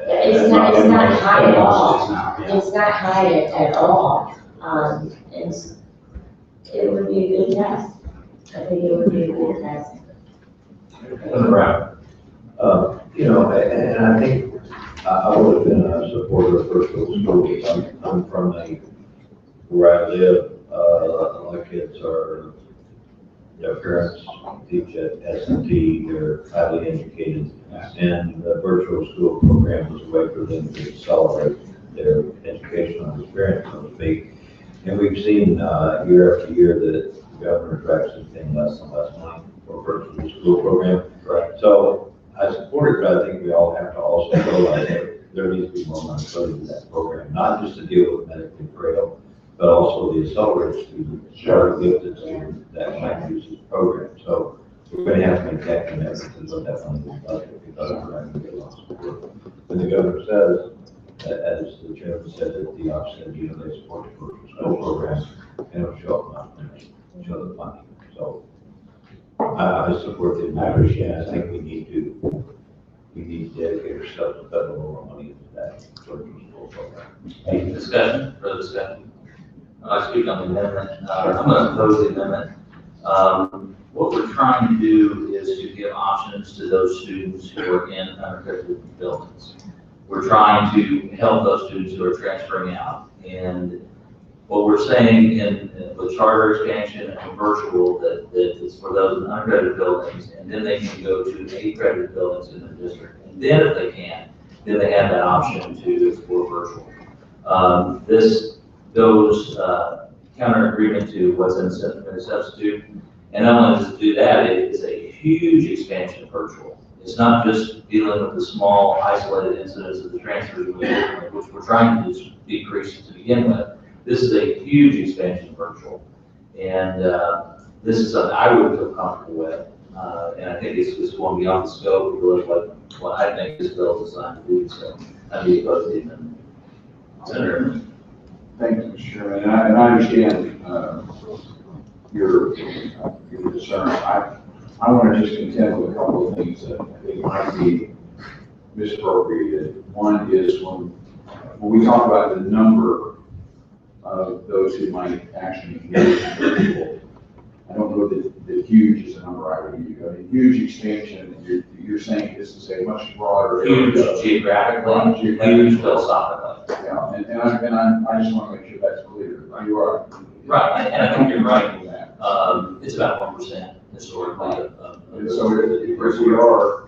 It's not high at all. It's not, yeah. It's not high at all. And it would be a good test. I think it would be a good test. Brown. And I think I would have been a supporter of virtual schools. I'm from where I live, my kids are, their parents teach at S&T, they're highly educated, and the virtual school program was a way for them to accelerate their educational experience, so to speak. And we've seen year after year that the governor's actually paying less and less money for virtual school program. Correct. So I support it, but I think we all have to also realize that there needs to be more money put into that program, not just to deal with medically frail, but also the accelerated students, short gifted students that might use this program. So we're going to have to make that commitment to put that money in the budget because we're not going to get a lot of support. When the governor says, as the chairman said, that the office said, they support the virtual school program, and it'll show up, show the funding. So I support the administration. I think we need to dedicate ourselves to put more money into that virtual school program. Any discussion, further discussion? I speak on the amendment. I'm going to oppose the amendment. What we're trying to do is to give options to those students who are in unaccredited buildings. We're trying to help those students who are transferring out. And what we're saying in the charter expansion and virtual, that it's for those in unaccredited buildings, and then they can go to the accredited buildings in their district. And then if they can, then they have that option to explore virtual. This goes counter agreement to what's in the substitute. And not only does it do that, it is a huge expansion of virtual. It's not just dealing with the small isolated incidents of the transfers, which we're trying to decrease to begin with. This is a huge expansion of virtual. And this is something I would feel comfortable with. And I think it's going beyond the scope of really what I think this bill is designed to do. So I'd be opposed to the amendment. Senator. Thank you, Mr. Chairman, and I understand your concern. I want to just contend with a couple of things that I think might be misappropriated. One is when we talk about the number of those who might actually engage in virtual, I don't know that huge is the number I would use. I mean, huge expansion, you're saying this is a much broader. Huge geographically, huge philosophically. Yeah, and I just want to make sure that's clear. You are. Right, and I think you're right. It's about 1% historically. And so if we are,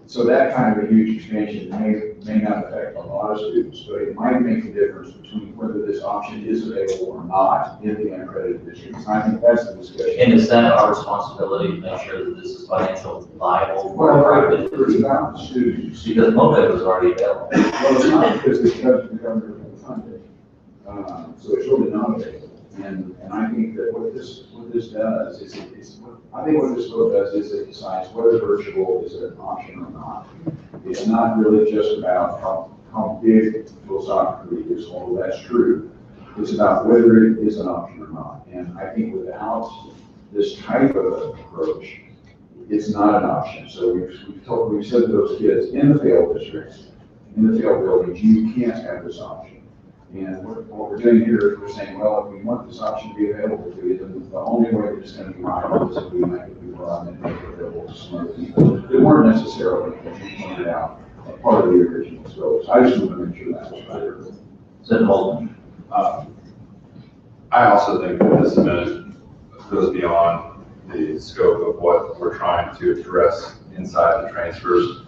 so that kind of a huge expansion may not affect a lot of students, but it might make a difference between whether this option is available or not in the unaccredited districts. And I think that's the discussion. And is that our responsibility to make sure that this is financially viable? Well, it's about the students. Because MOPEB is already available. Well, it's not because the governor funded, so it's really not available. And I think that what this does is, I think what this bill does is it decides whether virtual is an option or not. It's not really just about how big philosophically it is, although that's true. It's about whether it is an option or not. And I think without this type of approach, it's not an option. So we've said to those kids in the failed districts, in the failed buildings, you can't have this option. And what we're doing here is we're saying, well, if we want this option to be available to you, then the only way that it's going to be viable is if we make it run and make it available to some other people that weren't necessarily, as you pointed out, a part of the original scope. So I just want to make sure that's clear. Senator Bolton. I also think that this amendment goes beyond the scope of what we're trying to address inside the transfers.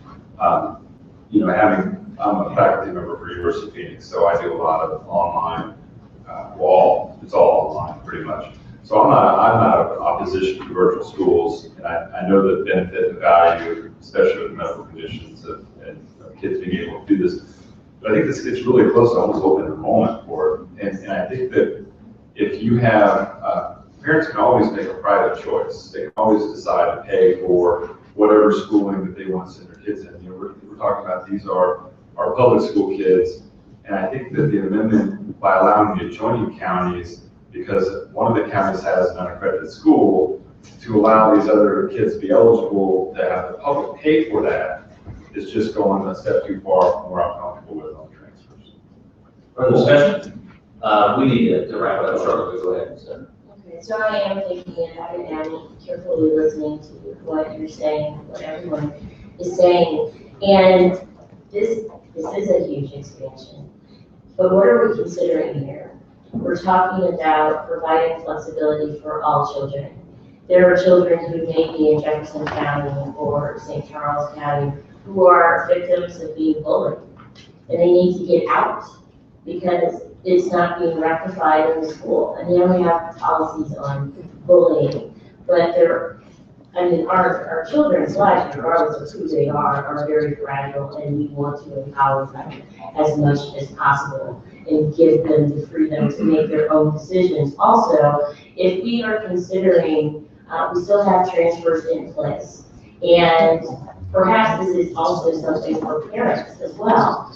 I'm a faculty member for University of Phoenix, so I do a lot of online, it's all online pretty much. So I'm not in opposition to virtual schools, and I know the benefit and value, especially with medical conditions and kids being able to do this. But I think this gets really close to almost open enrollment for it. And I think that if you have, parents can always make a private choice. They can always decide to pay for whatever schooling that they want to send their kids in. We're talking about these are our public school kids. And I think that the amendment, by allowing the adjoining counties, because one of the counties has an unaccredited school, to allow these other kids to be eligible to have the public pay for that is just going a step too far from where I'm comfortable with on transfers. Further discussion? We need to wrap up, Charlotte, go ahead, so. Okay, so I am thinking about it and carefully listening to what you're saying, what everyone is saying. And this is a huge expansion. But what are we considering here? We're talking about providing flexibility for all children. There are children who may be in Jefferson County or St. Charles County who are victims of being bullied. And they need to get out because it's not being rectified in the school. And they only have policies on bullying. But our children's lives, regardless of who they are very fragile, and we want to empower them as much as possible and give them the freedom to make their own decisions. Also, if we are considering, we still have transfers in place, and perhaps this is also something for parents as well.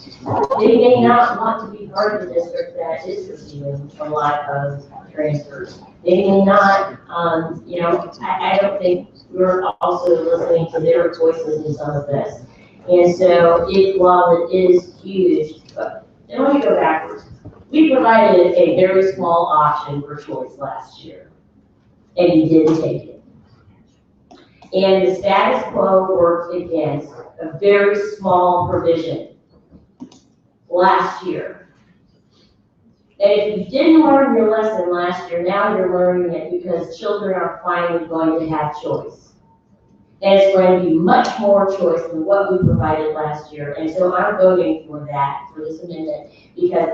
They may not want to be part of a district that is receiving a lot of transfers. They may not, I don't think we're also listening to their voices in some of this. And so while it is huge, but then let me go backwards. We provided a very small option for choice last year, and you didn't take it. And the status quo worked against a very small provision last year. And if you didn't learn your lesson last year, now you're learning it because children are finally going to have choice. And it's going to be much more choice than what we provided last year. And so I'm voting for this amendment, because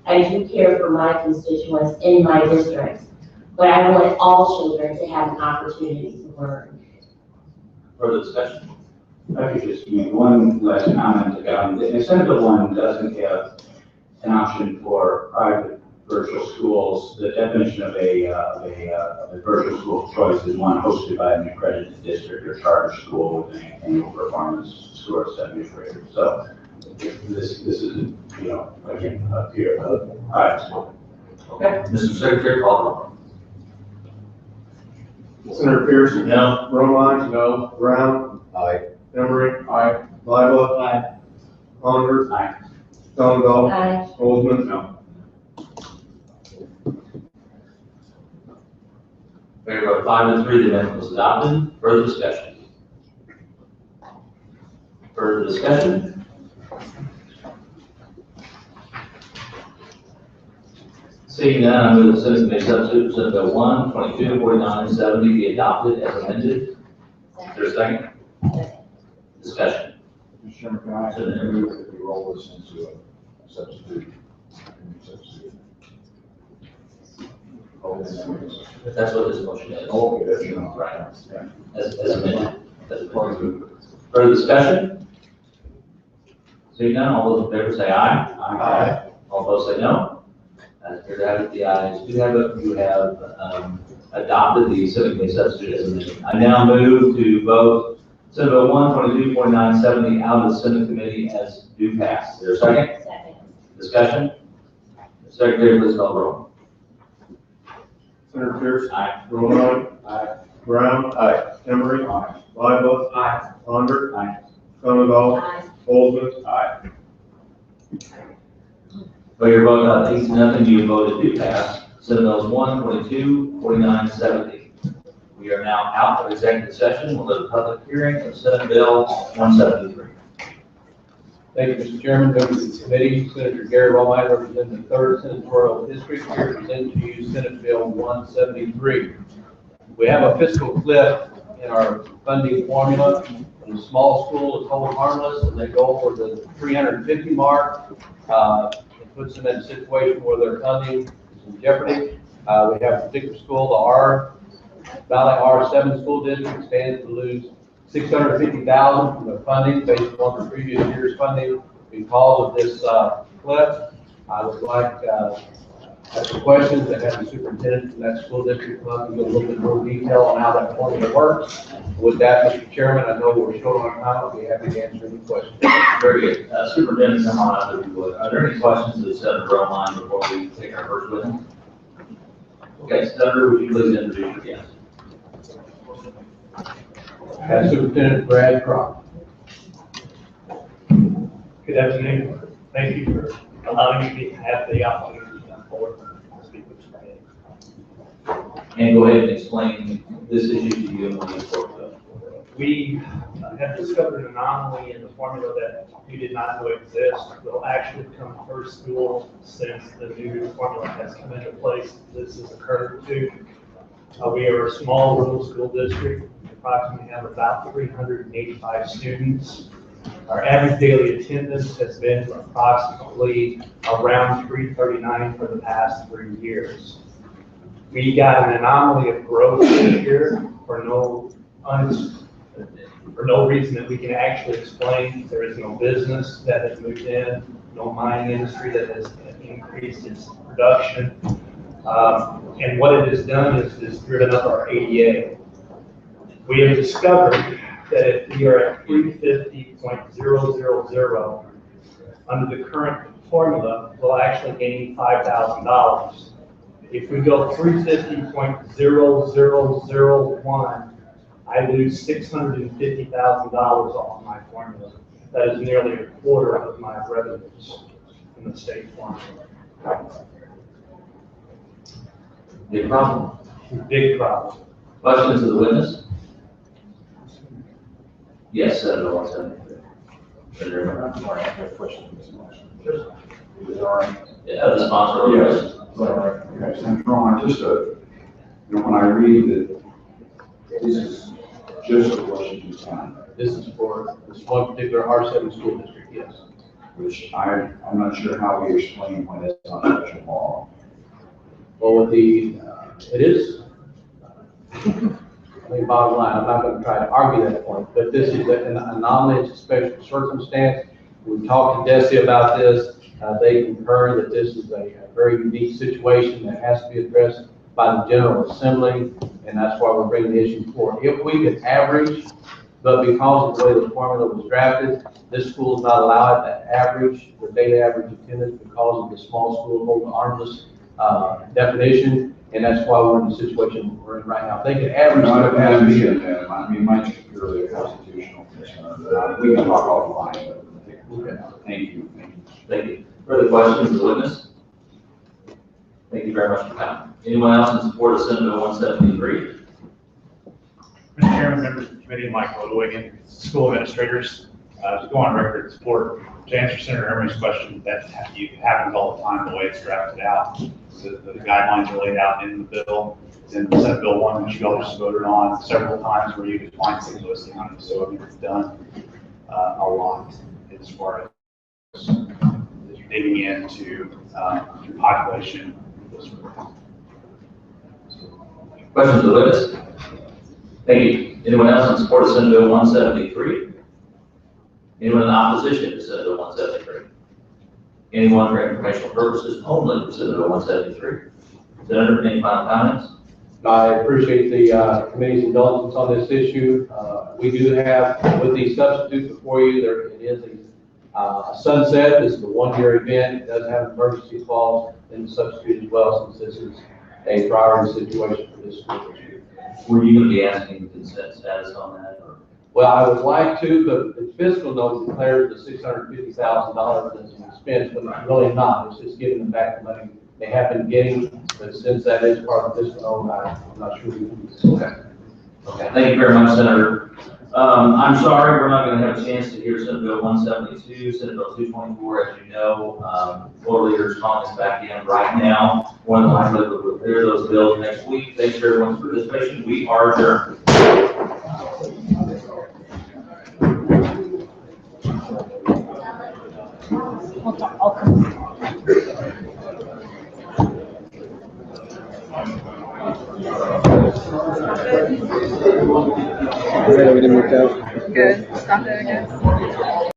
I do care for my constituents in my district, but I want all children to have an opportunity to learn. Further discussion? I could just make one last comment. The Senate Bill 1 doesn't have an option for private virtual schools. The definition of a virtual school of choice is one hosted by an accredited district or charter school with an annual performance score of 73. So this is, again, a private school. Okay, Mr. Secretary, call Senator Pierce. No. Romine. No. Brown. Aye. Emery. Aye. Lightfoot. Aye. Ponder. Aye. Donaldall. Aye. Bozeman. No. Very well, 5-3, the amendment was adopted. Further discussion? Further discussion? Seeing none, I move the Senate Committee substitute Senate Bill 1, 22, 49, 70 be adopted as amended. Is there a second? Discussion. Mr. Chairman, can I move that we roll this into a substitute? If that's what this motion is. Oh, that's not Right. As amended. Further discussion? Seeing none, all those in favor say aye. Aye. All opposed say no. As appear to have it, the ayes do have it. You have adopted the Senate Committee substitute as amended. I now move to vote Senate Bill 1, 22, 49, 70 out of the Senate Committee as do pass. Is there a second? Second. Discussion? Secretary, please call the roll. Senator Pierce. Aye. Romine. Aye. Brown. Aye. Emery. Aye. Lightfoot. Aye. Ponder. Aye. Donaldall. Aye. Bozeman. Aye. By your vote 8-0, you voted to pass Senate Bills 1, 22, 49, 70. We are now out of executive session. We'll go to public hearing of Senate Bill 173. Thank you, Mr. Chairman, members of the committee. Senator Gary Romine, representing the 3rd Senatorial District, here to present to you Senate Bill 173. We have a fiscal cliff in our funding formula. When the small school is hold harmless and they go over the 350 mark, it puts them in a situation where their funding is in jeopardy. We have a particular school, the Valley R7 school district, stands to lose $650,000 from their funding based upon the previous year's funding because of this cliff. I would like to have some questions and have the superintendent from that school district come up and give a little bit more detail on how that formula works. With that, Mr. Chairman, I know we're short on time. I'll be happy to answer any questions. Very good. Superintendent, come on up if you would. Are there any questions of Senator Romine before we take our first witness? Okay, Senator, would you please introduce your guest? Superintendent Brad Crocker. Good afternoon. Thank you for allowing me to have the opportunity to come forward and speak with you today. And go ahead and explain this issue to you and what you spoke about. We have discovered an anomaly in the formula that we did not know exists. Will actually come first school since the new formula has come into place. This has occurred too. We are a small rural school district. We approximately have about 385 students. Our average daily attendance has been approximately around 339 for the past 3 years. We got an anomaly of growth this year for no reason that we can actually explain. There is no business that has moved in, no mining industry that has increased its production. And what it has done is driven up our ADA. We have discovered that if we are at 350.000 under the current formula, we'll actually gain $5,000. If we go 350.0001, I lose $650,000 off my formula. That is nearly a quarter of my revenues in the state formula. Big problem. Big problem. Questions of the witness? Yes, Senator 173. Senator. Yeah, the sponsor. Yes. Okay, Senator Ron, when I read that this is just for Washington County, This is for this one particular R7 school district, yes. which I'm not sure how we explain when it's not such a law. Well, with the, it is, I mean, bottom line, I'm not going to try to argue that point, but this is an anomaly, it's a special circumstance. We talked to DESE about this. They concur that this is a very unique situation that has to be addressed by the General Assembly, and that's why we're bringing the issue forward. If we could average, but because of the way the formula was drafted, this school is not allowed to average the daily average attendance because of the small school hold harmless definition, and that's why we're in the situation we're in right now. They can average. I mean, mine's purely a constitutional concern. We can talk offline. Okay. Thank you. Thank you. Further questions of the witness? Thank you very much for coming. Anyone else in support of Senate Bill 173? Mr. Chairman, members of the committee, Mike Rodwigan, school administrators, to go on record in support, to answer Senator Emery's question, that happens all the time, the way it's drafted out. The guidelines are laid out in the bill. It's in Senate Bill 1, which you all just voted on several times, where you can find things listing on it. So I mean, it's done a lot as far as digging into population. Questions of the witness? Thank you. Anyone else in support of Senate Bill 173? Anyone in opposition to Senate Bill 173? Anyone for informational purposes only for Senate Bill 173? Senator, any final comments? I appreciate the committee's indulgence on this issue. We do have, with the substitute before you, it is a sunset. This is a one-year event. It does have an emergency clause in the substitute as well, since this is a priority situation for this school district. Were you going to be asking consent status on that? Or? Well, I would like to, but the fiscal note declares the $650,000 as an expense, but it's really not. It's just giving them back the money they have been getting, but since that is part of this note, I'm not sure we can do this. Okay. Okay. Thank you very much, Senator. I'm sorry, we're not going to have a chance to hear Senate Bill 172, Senate Bill 224, as you know. Floor leaders calling us back in right now. More than likely, we'll clear those bills next week. Thanks for everyone's participation. We are adjourned. I'll come. Good, everything worked out? Good. Stop it, I guess.